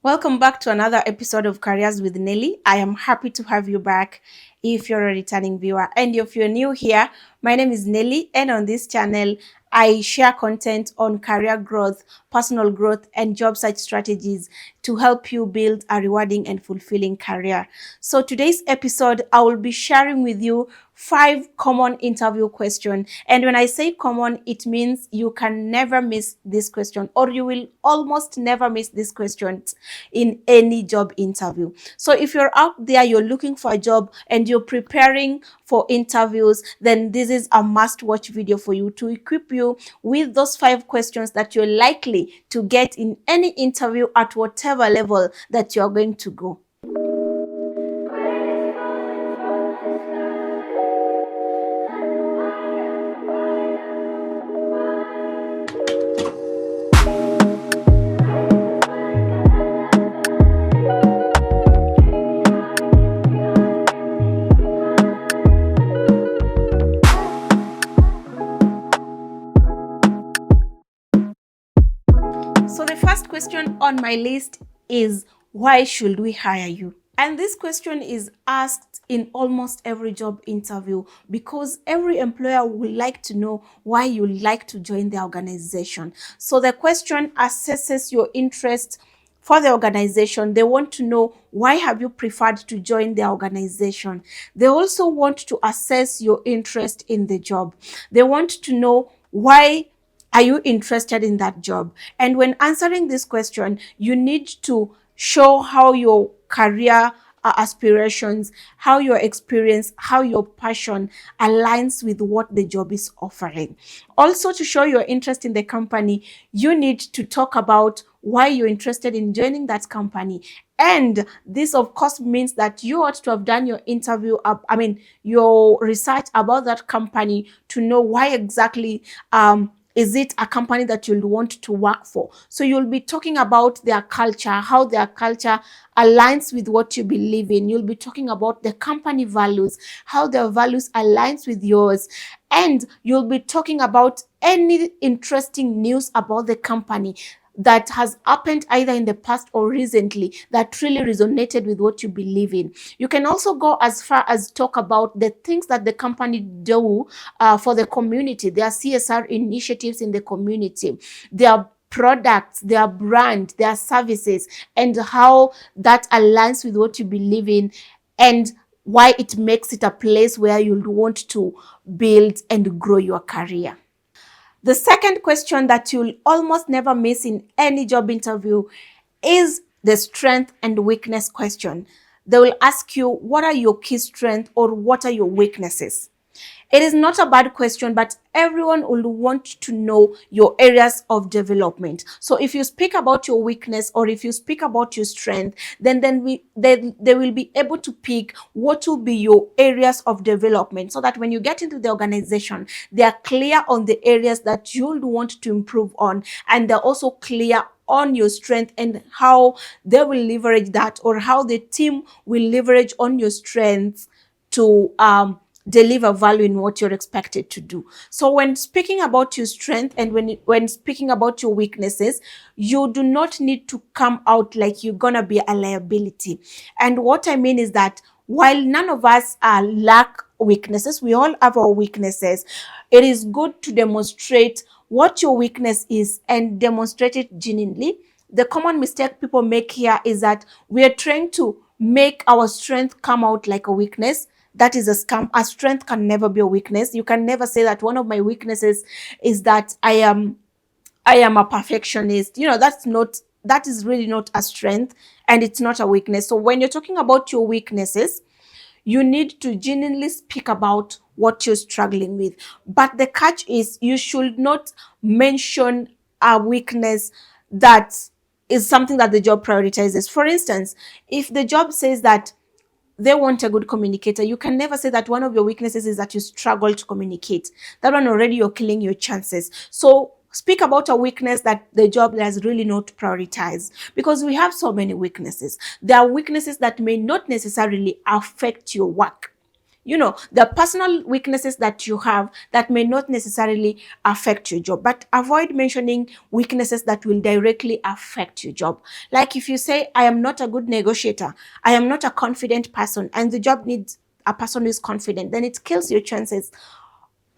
Welcome back to another episode of Careers with Nelly. I am happy to have you back if you're a returning viewer. And if you're new here, my name is Nelly, and on this channel, I share content on career growth, personal growth, and job search strategies to help you build a rewarding and fulfilling career. So today's episode, I will be sharing with you 5 common interview questions. And when I say common, it means you can never miss this question, or you will almost never miss this question in any job interview. So if you're out there, you're looking for a job and you're preparing for interviews, then this is a must-watch video for you to equip you with those 5 questions that you're likely to get in any interview at whatever level that you're going to go. So the first question on my list is, why should we hire you? And this question is asked in almost every job interview because every employer would like to know why you like to join the organization. So the question assesses your interest for the organization. They want to know, why have you preferred to join the organization? They also want to assess your interest in the job. They want to know, why are you interested in that job? And when answering this question, you need to show how your career aspirations, how your experience, how your passion aligns with what the job is offering. Also, to show your interest in the company, you need to talk about why you're interested in joining that company. And this, of course, means that you ought to have done your your research about that company to know why exactly is it a company that you'll want to work for. So you'll be talking about their culture, how their culture aligns with what you believe in. You'll be talking about the company values, how their values aligns with yours. And you'll be talking about any interesting news about the company that has happened either in the past or recently that really resonated with what you believe in. You can also go as far as talk about the things that the company do for the community, their CSR initiatives in the community, their products, their brand, their services, and how that aligns with what you believe in, and why it makes it a place where you'll want to build and grow your career. The second question that you'll almost never miss in any job interview is the strength and weakness question. They will ask you, what are your key strengths or what are your weaknesses? It is not a bad question, but everyone will want to know your areas of development. So if you speak about your weakness or if you speak about your strength, then they will be able to pick what will be your areas of development, so that when you get into the organization, they are clear on the areas that you'll want to improve on, and they're also clear on your strength and how they will leverage that, or how the team will leverage on your strengths to deliver value in what you're expected to do. So when speaking about your strength and when speaking about your weaknesses, you do not need to come out like you're gonna be a liability. And what I mean is that while none of us lack weaknesses, we all have our weaknesses. It is good to demonstrate what your weakness is and demonstrate it genuinely. The common mistake people make here is that we are trying to make our strength come out like a weakness. That is a scam. A strength can never be a weakness. You can never say that one of my weaknesses is that I am a perfectionist. That is really not a strength, and it's not a weakness. So when you're talking about your weaknesses, you need to genuinely speak about what you're struggling with. But the catch is, you should not mention a weakness that is something that the job prioritizes. For instance, if the job says that they want a good communicator, you can never say that one of your weaknesses is that you struggle to communicate. That one already, you're killing your chances. So speak about a weakness that the job has really not prioritized, because we have so many weaknesses. There are weaknesses that may not necessarily affect your work. the personal weaknesses that you have that may not necessarily affect your job, but avoid mentioning weaknesses that will directly affect your job. Like if you say, I am not a good negotiator, I am not a confident person, and the job needs a person who is confident, then it kills your chances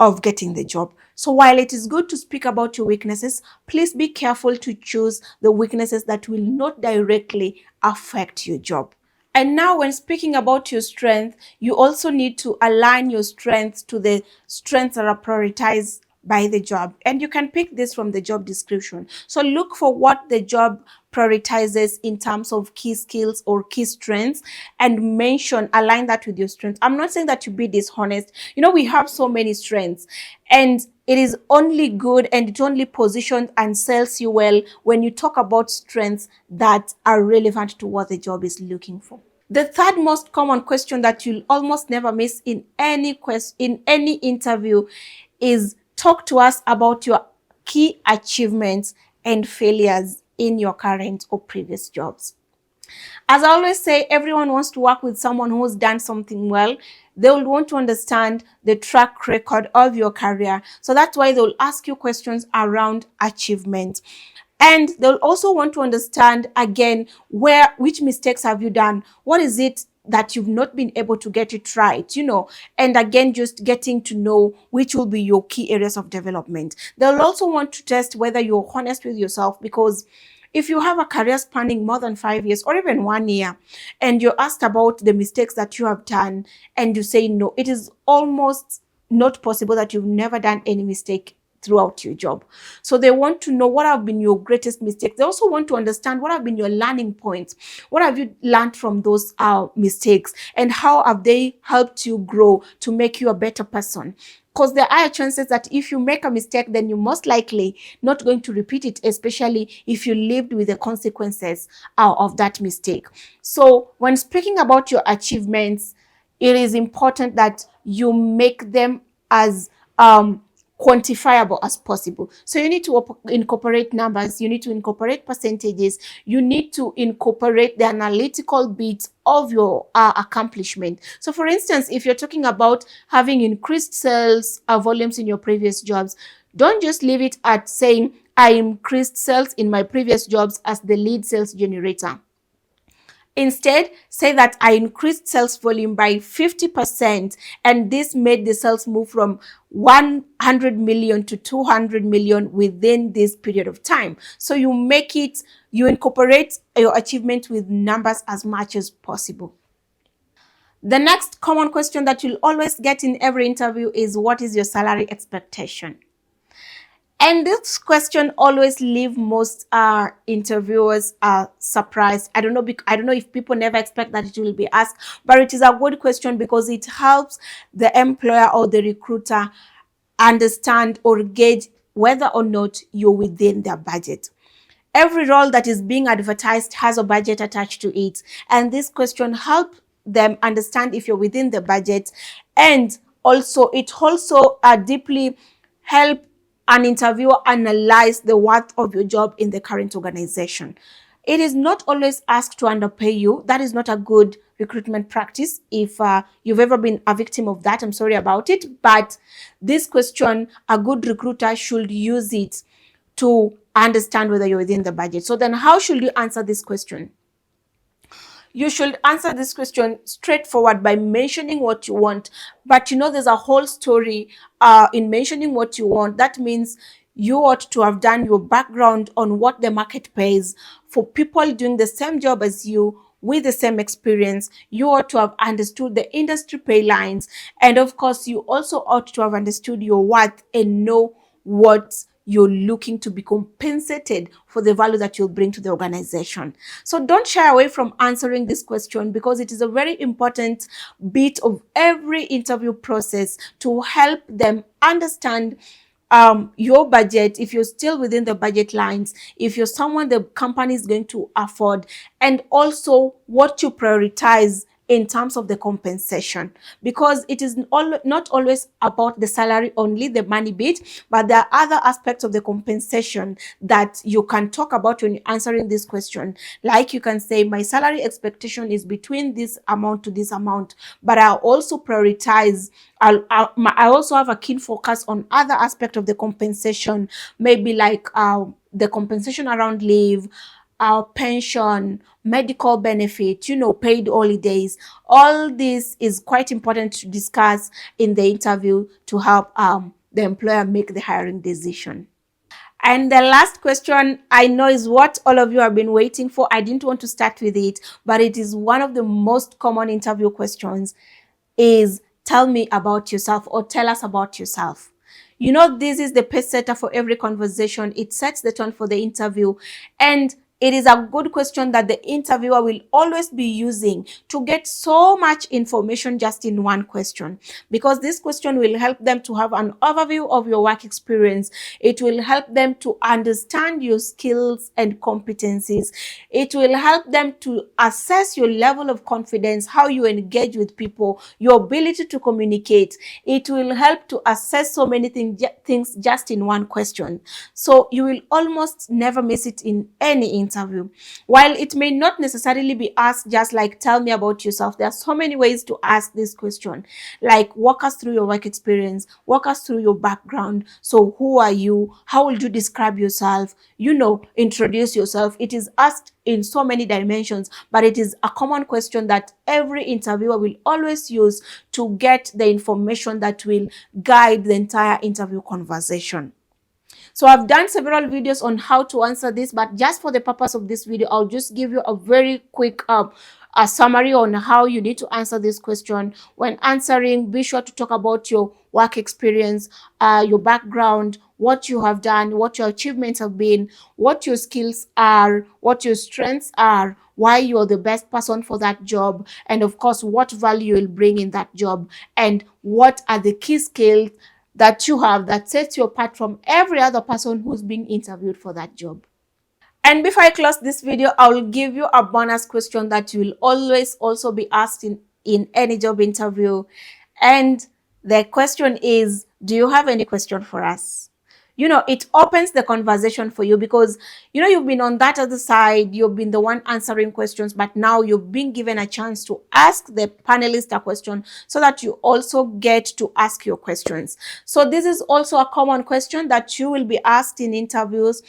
of getting the job. So while it is good to speak about your weaknesses, please be careful to choose the weaknesses that will not directly affect your job. And now when speaking about your strength, you also need to align your strengths to the strengths that are prioritized by the job. And you can pick this from the job description. So look for what the job prioritizes in terms of key skills or key strengths and align that with your strengths. I'm not saying that you be dishonest. We have so many strengths, and it is only good and it only positions and sells you well when you talk about strengths that are relevant to what the job is looking for. The third most common question that you'll almost never miss in any interview is, talk to us about your key achievements and failures in your current or previous jobs. As I always say, everyone wants to work with someone who's done something well. They will want to understand the track record of your career. So that's why they'll ask you questions around achievement. And they'll also want to understand, again, which mistakes have you done? What is it that you've not been able to get it right, and again, just getting to know which will be your key areas of development. They'll also want to test whether you're honest with yourself, because if you have a career spanning more than 5 years or even 1 year, and you're asked about the mistakes that you have done, and you say no, it is almost not possible that you've never done any mistake throughout your job. So they want to know what have been your greatest mistakes. They also want to understand what have been your learning points. What have you learned from those mistakes, and how have they helped you grow to make you a better person? Because there are chances that if you make a mistake, then you're most likely not going to repeat it, especially if you lived with the consequences of that mistake. So when speaking about your achievements, it is important that you make them as quantifiable as possible. So you need to incorporate numbers, you need to incorporate percentages, you need to incorporate the analytical bits of your accomplishment. So for instance, if you're talking about having increased sales volumes in your previous jobs, don't just leave it at saying, I increased sales in my previous jobs as the lead sales generator. Instead, say that I increased sales volume by 50%, and this made the sales move from 100 million to 200 million within this period of time. So you incorporate your achievement with numbers as much as possible. The next common question that you'll always get in every interview is, what is your salary expectation? And this question always leaves most interviewers surprised. I don't know if people never expect that it will be asked, but it is a good question because it helps the employer or the recruiter understand or gauge whether or not you're within their budget. Every role that is being advertised has a budget attached to it, and this question helps them understand if you're within the budget, and also it also deeply help an interviewer analyze the worth of your job in the current organization. It is not always asked to underpay you. That is not a good recruitment practice. If you've ever been a victim of that, I'm sorry about it. But this question, a good recruiter should use it to understand whether you're within the budget. So then how should you answer this question? You should answer this question straightforward by mentioning what you want. But there's a whole story in mentioning what you want. That means you ought to have done your background on what the market pays for people doing the same job as you with the same experience. You ought to have understood the industry pay lines. And of course, you also ought to have understood your worth and know what you're looking to be compensated for the value that you'll bring to the organization. So don't shy away from answering this question, because it is a very important bit of every interview process to help them understand your budget, if you're still within the budget lines, if you're someone the company is going to afford, and also what you prioritize in terms of the compensation, because it is not always about the salary only, the money bit, but there are other aspects of the compensation that you can talk about when you're answering this question. Like you can say, my salary expectation is between this amount to this amount, but I also prioritize, I also have a keen focus on other aspects of the compensation, maybe like the compensation around leave, our pension, medical benefit, paid holidays. All this is quite important to discuss in the interview to help the employer make the hiring decision. And the last question, I know, is what all of you have been waiting for. I didn't want to start with it, but it is one of the most common interview questions, is tell me about yourself, or tell us about yourself. This is the pace setter for every conversation. It sets the tone for the interview, and it is a good question that the interviewer will always be using to get so much information just in one question, because this question will help them to have an overview of your work experience. It will help them to understand your skills and competencies. It will help them to assess your level of confidence, how you engage with people, your ability to communicate. It will help to assess so many things just in one question. So you will almost never miss it in any interview. While it may not necessarily be asked just like, tell me about yourself, there are so many ways to ask this question, like walk us through your work experience, walk us through your background. So who are you? How would you describe yourself? Introduce yourself. It is asked in so many dimensions, but it is a common question that every interviewer will always use to get the information that will guide the entire interview conversation. So I've done several videos on how to answer this, but just for the purpose of this video, I'll just give you a very quick a summary on how you need to answer this question. When answering, be sure to talk about your work experience, your background, what you have done, what your achievements have been, what your skills are, what your strengths are, why you're the best person for that job, and of course, what value you'll bring in that job, and what are the key skills that you have that sets you apart from every other person who's being interviewed for that job. And before I close this video, I will give you a bonus question that you will always also be asked in any job interview. And the question is, do you have any question for us? It opens the conversation for you, because, you've been on that other side, you've been the one answering questions, but now you've been given a chance to ask the panelist a question so that you also get to ask your questions. So this is also a common question that you will be asked in interviews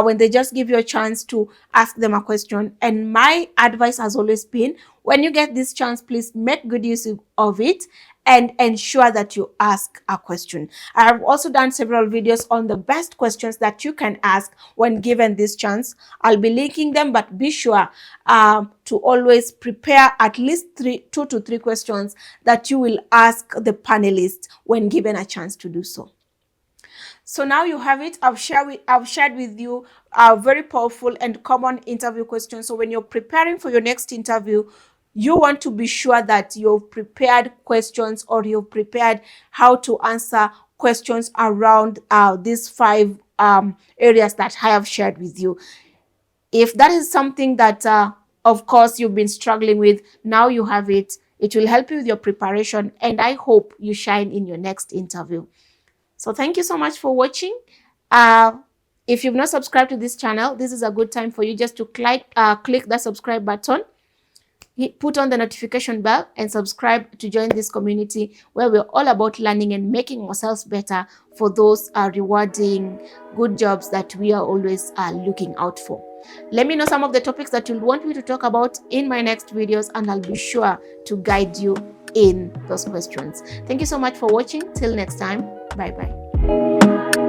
when they just give you a chance to ask them a question. And my advice has always been, when you get this chance, please make good use of it and ensure that you ask a question. I have also done several videos on the best questions that you can ask when given this chance. I'll be linking them, but be sure to always prepare at least 2 to 3 questions that you will ask the panelists when given a chance to do so. So now you have it. I've shared with you a very powerful and common interview question. So when you're preparing for your next interview, you want to be sure that you've prepared questions, or you've prepared how to answer questions around these 5 areas that I have shared with you. If that is something that, of course, you've been struggling with, now you have it. It will help you with your preparation, and I hope you shine in your next interview. So thank you so much for watching. If you've not subscribed to this channel, this is a good time for you just to click the subscribe button. Put on the notification bell and subscribe to join this community where we're all about learning and making ourselves better for those rewarding good jobs that we are always looking out for. Let me know some of the topics that you'll want me to talk about in my next videos, and I'll be sure to guide you in those questions. Thank you so much for watching. Till next time, bye bye.